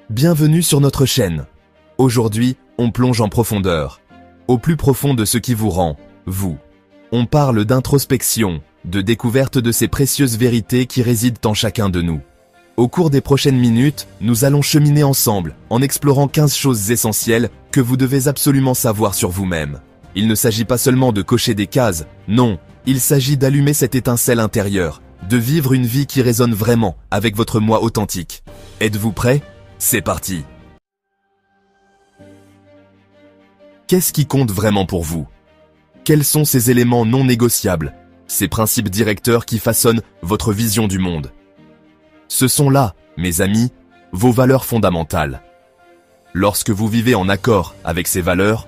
Bienvenue sur notre chaîne. Aujourd'hui, on plonge en profondeur, au plus profond de ce qui vous rend, vous. On parle d'introspection, de découverte de ces précieuses vérités qui résident en chacun de nous. Au cours des prochaines minutes, nous allons cheminer ensemble, en explorant 15 choses essentielles que vous devez absolument savoir sur vous-même. Il ne s'agit pas seulement de cocher des cases, non, il s'agit d'allumer cette étincelle intérieure, de vivre une vie qui résonne vraiment avec votre moi authentique. Êtes-vous prêts ? C'est parti. Qu'est-ce qui compte vraiment pour vous ? Quels sont ces éléments non négociables, ces principes directeurs qui façonnent votre vision du monde ? Ce sont là, mes amis, vos valeurs fondamentales. Lorsque vous vivez en accord avec ces valeurs,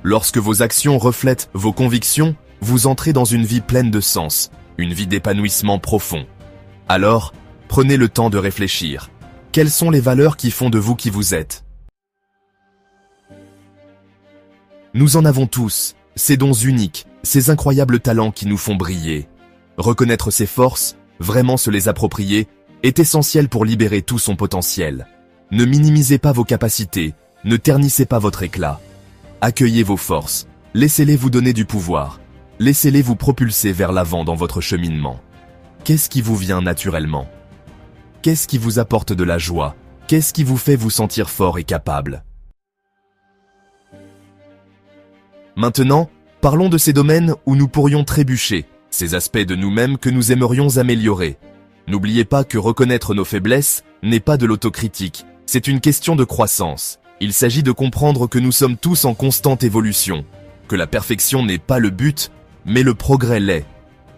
lorsque vos actions reflètent vos convictions, vous entrez dans une vie pleine de sens, une vie d'épanouissement profond. Alors, prenez le temps de réfléchir. Quelles sont les valeurs qui font de vous qui vous êtes ? Nous en avons tous, ces dons uniques, ces incroyables talents qui nous font briller. Reconnaître ses forces, vraiment se les approprier, est essentiel pour libérer tout son potentiel. Ne minimisez pas vos capacités, ne ternissez pas votre éclat. Accueillez vos forces, laissez-les vous donner du pouvoir, laissez-les vous propulser vers l'avant dans votre cheminement. Qu'est-ce qui vous vient naturellement ? Qu'est-ce qui vous apporte de la joie ? Qu'est-ce qui vous fait vous sentir fort et capable ? Maintenant, parlons de ces domaines où nous pourrions trébucher, ces aspects de nous-mêmes que nous aimerions améliorer. N'oubliez pas que reconnaître nos faiblesses n'est pas de l'autocritique, c'est une question de croissance. Il s'agit de comprendre que nous sommes tous en constante évolution, que la perfection n'est pas le but, mais le progrès l'est.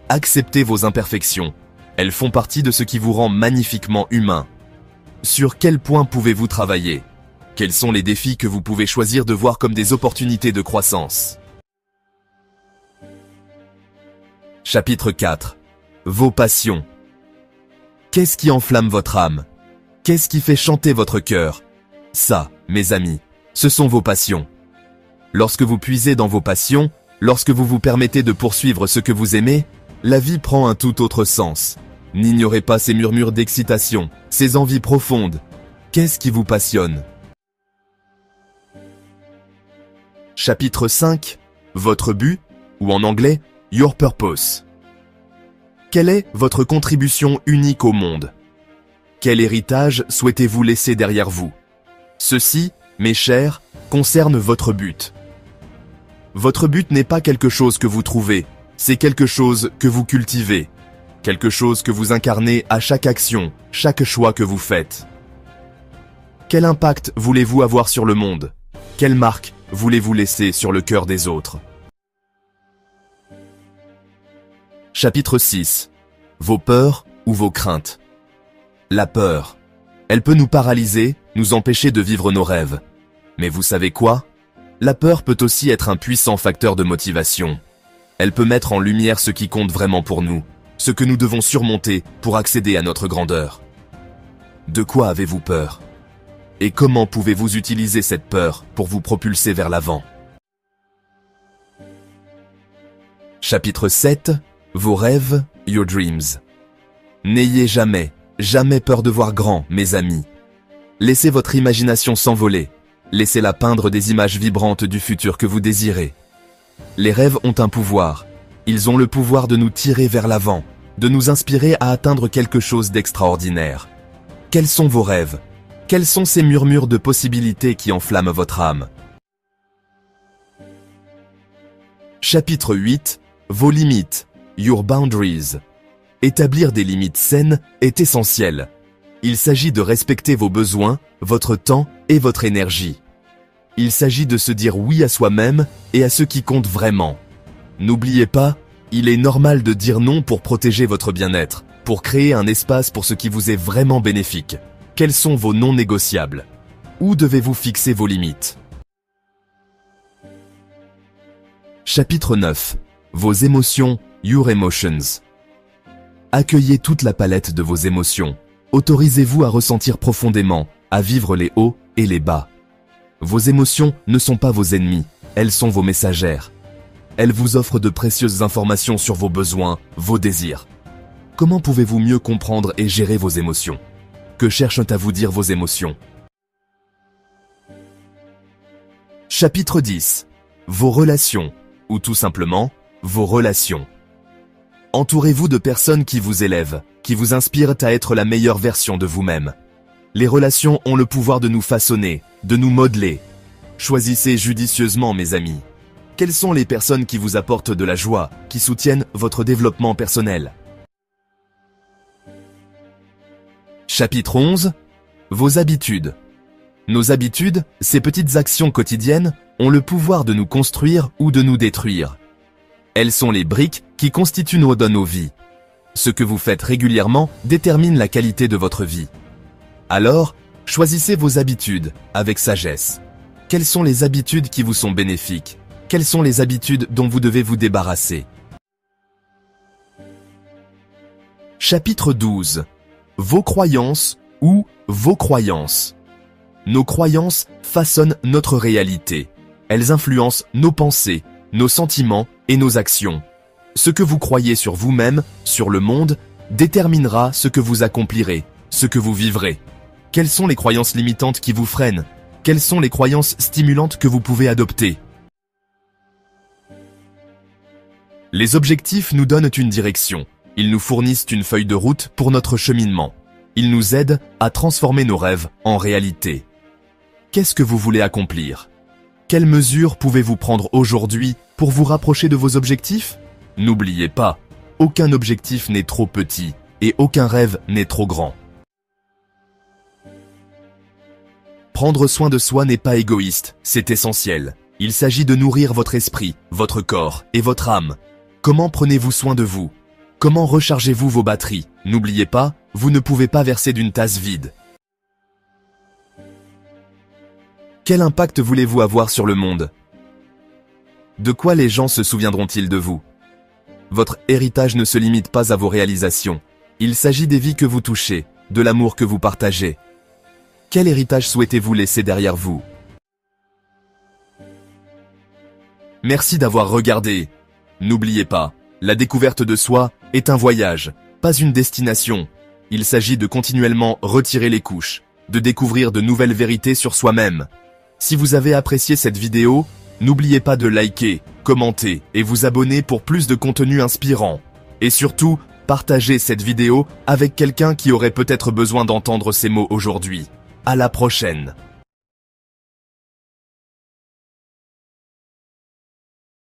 Acceptez vos imperfections. Elles font partie de ce qui vous rend magnifiquement humain. Sur quel point pouvez-vous travailler ? Quels sont les défis que vous pouvez choisir de voir comme des opportunités de croissance ? Chapitre 4. Vos passions. Qu'est-ce qui enflamme votre âme ? Qu'est-ce qui fait chanter votre cœur ? Ça, mes amis, ce sont vos passions. Lorsque vous puisez dans vos passions, lorsque vous vous permettez de poursuivre ce que vous aimez, la vie prend un tout autre sens. N'ignorez pas ces murmures d'excitation, ces envies profondes. Qu'est-ce qui vous passionne ? Chapitre 5. Votre but, ou en anglais, Your Purpose. Quelle est votre contribution unique au monde ? Quel héritage souhaitez-vous laisser derrière vous ? Ceci, mes chers, concerne votre but. Votre but n'est pas quelque chose que vous trouvez, c'est quelque chose que vous cultivez. Quelque chose que vous incarnez à chaque action, chaque choix que vous faites. Quel impact voulez-vous avoir sur le monde ? Quelle marque voulez-vous laisser sur le cœur des autres ? Chapitre 6. Vos peurs ou vos craintes. La peur. Elle peut nous paralyser, nous empêcher de vivre nos rêves. Mais vous savez quoi ? La peur peut aussi être un puissant facteur de motivation. Elle peut mettre en lumière ce qui compte vraiment pour nous, ce que nous devons surmonter pour accéder à notre grandeur. De quoi avez-vous peur ? Et comment pouvez-vous utiliser cette peur pour vous propulser vers l'avant ? Chapitre 7. Vos rêves, your dreams. N'ayez jamais, jamais peur de voir grand, mes amis. Laissez votre imagination s'envoler. Laissez-la peindre des images vibrantes du futur que vous désirez. Les rêves ont un pouvoir. Ils ont le pouvoir de nous tirer vers l'avant, de nous inspirer à atteindre quelque chose d'extraordinaire. Quels sont vos rêves ? Quels sont ces murmures de possibilités qui enflamment votre âme ? Chapitre 8. Vos limites, your boundaries. Établir des limites saines est essentiel. Il s'agit de respecter vos besoins, votre temps et votre énergie. Il s'agit de se dire oui à soi-même et à ce qui compte vraiment. N'oubliez pas, il est normal de dire non pour protéger votre bien-être, pour créer un espace pour ce qui vous est vraiment bénéfique. Quels sont vos non négociables ? Où devez-vous fixer vos limites ? Chapitre 9. Vos émotions, your emotions. Accueillez toute la palette de vos émotions. Autorisez-vous à ressentir profondément, à vivre les hauts et les bas. Vos émotions ne sont pas vos ennemis, elles sont vos messagères. Elles vous offrent de précieuses informations sur vos besoins, vos désirs. Comment pouvez-vous mieux comprendre et gérer vos émotions ? Que cherchent à vous dire vos émotions ? Chapitre 10. Vos relations, ou tout simplement, vos relations. Entourez-vous de personnes qui vous élèvent, qui vous inspirent à être la meilleure version de vous-même. Les relations ont le pouvoir de nous façonner, de nous modeler. Choisissez judicieusement, mes amis. Quelles sont les personnes qui vous apportent de la joie, qui soutiennent votre développement personnel? Chapitre 11. Vos habitudes. Nos habitudes, ces petites actions quotidiennes, ont le pouvoir de nous construire ou de nous détruire. Elles sont les briques qui constituent nos vies. Ce que vous faites régulièrement détermine la qualité de votre vie. Alors, choisissez vos habitudes avec sagesse. Quelles sont les habitudes qui vous sont bénéfiques? Quelles sont les habitudes dont vous devez vous débarrasser? Chapitre 12. Vos croyances ou vos croyances. Nos croyances façonnent notre réalité. Elles influencent nos pensées, nos sentiments et nos actions. Ce que vous croyez sur vous-même, sur le monde, déterminera ce que vous accomplirez, ce que vous vivrez. Quelles sont les croyances limitantes qui vous freinent? Quelles sont les croyances stimulantes que vous pouvez adopter? Les objectifs nous donnent une direction. Ils nous fournissent une feuille de route pour notre cheminement. Ils nous aident à transformer nos rêves en réalité. Qu'est-ce que vous voulez accomplir? Quelles mesures pouvez-vous prendre aujourd'hui pour vous rapprocher de vos objectifs? N'oubliez pas, aucun objectif n'est trop petit et aucun rêve n'est trop grand. Prendre soin de soi n'est pas égoïste, c'est essentiel. Il s'agit de nourrir votre esprit, votre corps et votre âme. Comment prenez-vous soin de vous? Comment rechargez-vous vos batteries? N'oubliez pas, vous ne pouvez pas verser d'une tasse vide. Quel impact voulez-vous avoir sur le monde? De quoi les gens se souviendront-ils de vous? Votre héritage ne se limite pas à vos réalisations. Il s'agit des vies que vous touchez, de l'amour que vous partagez. Quel héritage souhaitez-vous laisser derrière vous? Merci d'avoir regardé. N'oubliez pas, la découverte de soi est un voyage, pas une destination. Il s'agit de continuellement retirer les couches, de découvrir de nouvelles vérités sur soi-même. Si vous avez apprécié cette vidéo, n'oubliez pas de liker, commenter et vous abonner pour plus de contenu inspirant. Et surtout, partagez cette vidéo avec quelqu'un qui aurait peut-être besoin d'entendre ces mots aujourd'hui. À la prochaine.